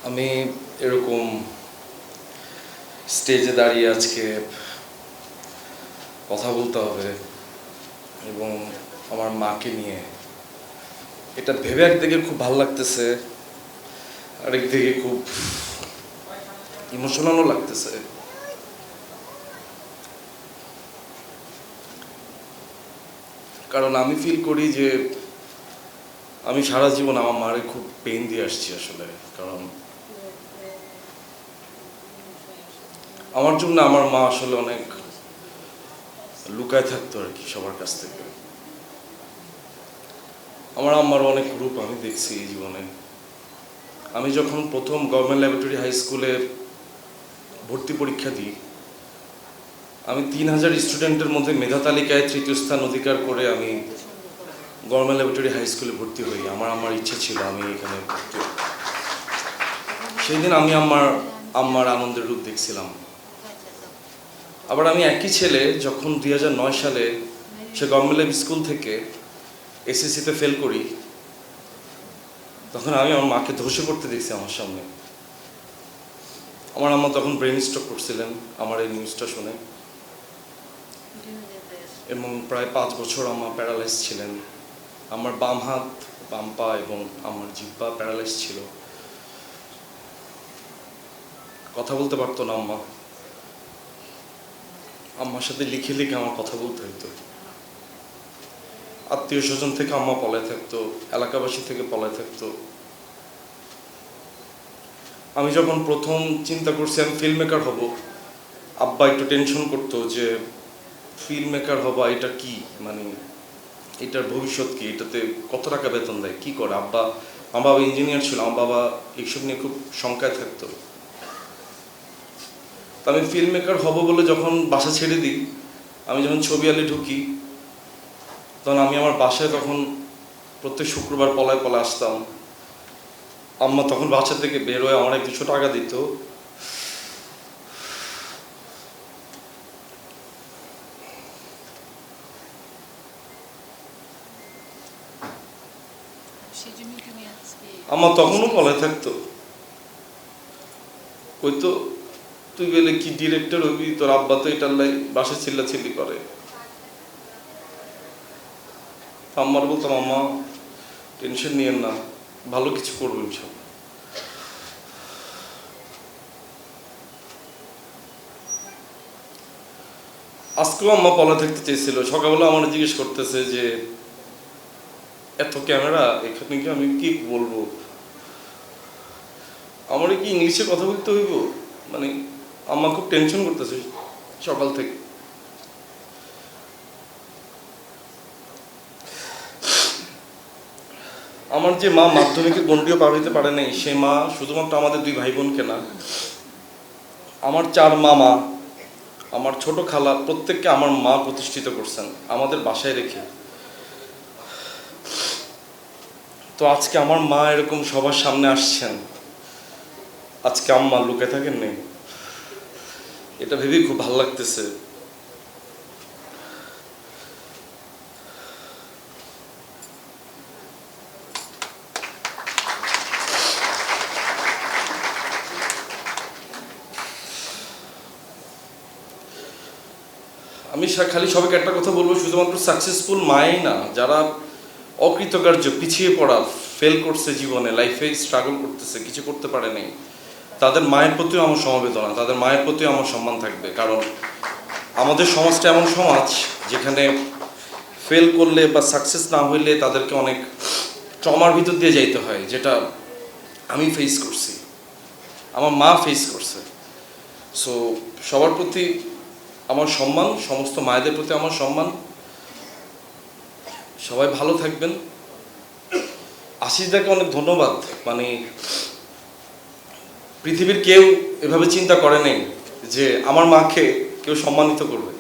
আমি এরকম স্টেজে দাঁড়িয়ে আজকে কথা বলতে হবে এবং আমার মাকে নিয়ে, এটা ভেবে একদিকে খুব ভালো লাগতেছে, আরেকদিকে খুব ইমোশনালও লাগতেছে। কারণ আমি ফিল করি যে আমি সারা জীবন আমার মারে খুব পেইন দিয়ে আসছি আসলে। কারণ আমার জন্য আমার মা আসলে অনেক লুকায় থাকতো আর কি সবার কাছ থেকে। আমার আম্মার অনেক রূপ আমি দেখছি এই জীবনে। আমি যখন প্রথম গভর্নমেন্ট ল্যাবরেটরি হাই স্কুলে ভর্তি পরীক্ষা দিই, আমি 3000 স্টুডেন্টের মধ্যে মেধা তালিকায় তৃতীয় স্থান অধিকার করে আমি গভর্নমেন্ট ল্যাবরেটরি হাই স্কুলে ভর্তি হই। আমার ইচ্ছে ছিল আমি এখানে ভর্তি হই। সেই দিন আমি আম্মার আনন্দের রূপ দেখছিলাম। আবার আমি একই ছেলে যখন 2009 সালে সে গভর্নমেন্ট ল্যাব স্কুল থেকে এসএসসিতে ফেল করি, তখন আমি আমার মাকে ধসে পড়তে দেখছি আমার সামনে। আমার আম্মা তখন ব্রেন স্ট্রোক করছিলেন আমার এই নিউজটা শুনে, এবং প্রায় 5 বছর আম্মা প্যারালাইজ ছিলেন। আমার বাম হাত, বাম পা এবং আমার জিহ্বা প্যারালাইজ ছিল। কথা বলতে পারতো না আম্মা। আম্মার সাথে লিখে লিখে আমার কথা বলতে হইতো। আত্মীয় স্বজন থেকে আম্মা পলায় থাকতো, এলাকাবাসী থেকে পলায় থাকতো। আমি যখন প্রথম চিন্তা করছি আমি ফিল্ম মেকার হব, আব্বা একটু টেনশন করতো যে ফিল্ম মেকার হবা এটা কি, মানে এটার ভবিষ্যৎ কি, এটাতে কত টাকা বেতন দেয়, কি করে। আমার বাবা ইঞ্জিনিয়ার ছিল, আমার বাবা এইসব নিয়ে খুব শঙ্কায় থাকতো। তো আমি ফিল্ম মেকার হব বলে যখন বাসা ছেড়ে দিই, আমি যখন ছবি আলে ঢুকি, তখন আমি আমার বাসায় তখন প্রত্যেক শুক্রবার পলায় পলায় আসতাম। আম্মা তখন বাসা থেকে বের হয়ে আমার 200 টাকা দিত। আম্মা তখনও পলায় থাকতো, কইতো তুই গেলে কি ডিরেক্টর হবি, তোর আব্বা তো এটার লাই বাসা চিল্লাচিল্লি করে। আম্মার বলতাম আম্মা টেনশন নিয়েন না, ভালো কিছু করবো ইনশাল্লাহ। আজকেও আম্মা পলা থাকতে চেয়েছিল। সকালবেলা আমার জিজ্ঞেস করতেছে যে এত ক্যামেরা এখানে, কি আমি কি বলবো, আমার কি ইংলিশে কথা বলতে হইব, মানে আম্মা খুব টেনশন করতেছে সকাল থেকে। আমার যে মা মাধ্যমিকের গণ্ডিও পার হইতে পারে নাই, সে মা শুধুমাত্র আমাদের 2 ভাই বোনকে না, আমার 4 মামা, আমার ছোট খালা, প্রত্যেককে আমার মা প্রতিষ্ঠিত করছেন আমাদের বাসায় রেখে। তো আজকে আমার মা এরকম সবার সামনে আসছেন, আজকে আম্মা লুকে থাকেন নেই, এটা ভেবেই খুব ভালো লাগতেছে। আমি খালি সবাইকে একটা কথা বলবো, শুধুমাত্র সাকসেসফুল মাই না, যারা অকৃতকার্য, পিছিয়ে পড়া, ফেল করছে জীবনে, লাইফে স্ট্রাগল করতেছে, কিছু করতে পারে নাই, তাদের মায়ের প্রতিও আমার সমবেদনা, তাদের মায়ের প্রতিও আমার সম্মান থাকবে। কারণ আমাদের সমাজটা এমন সমাজ যেখানে ফেল করলে বা সাকসেস না হইলে তাদেরকে অনেক ট্রমার ভিতর দিয়ে যাইতে হয়, যেটা আমি ফেস করছি, আমার মা ফেস করছে। সো সবার প্রতি আমার সম্মান, সমস্ত মায়েদের প্রতি আমার সম্মান। সবাই ভালো থাকবেন। আশিসদাকে অনেক ধন্যবাদ। মানে পৃথিবীর কেউ এভাবে চিন্তা করে নাই যে আমার মাকে কেউ সম্মানিত করবে।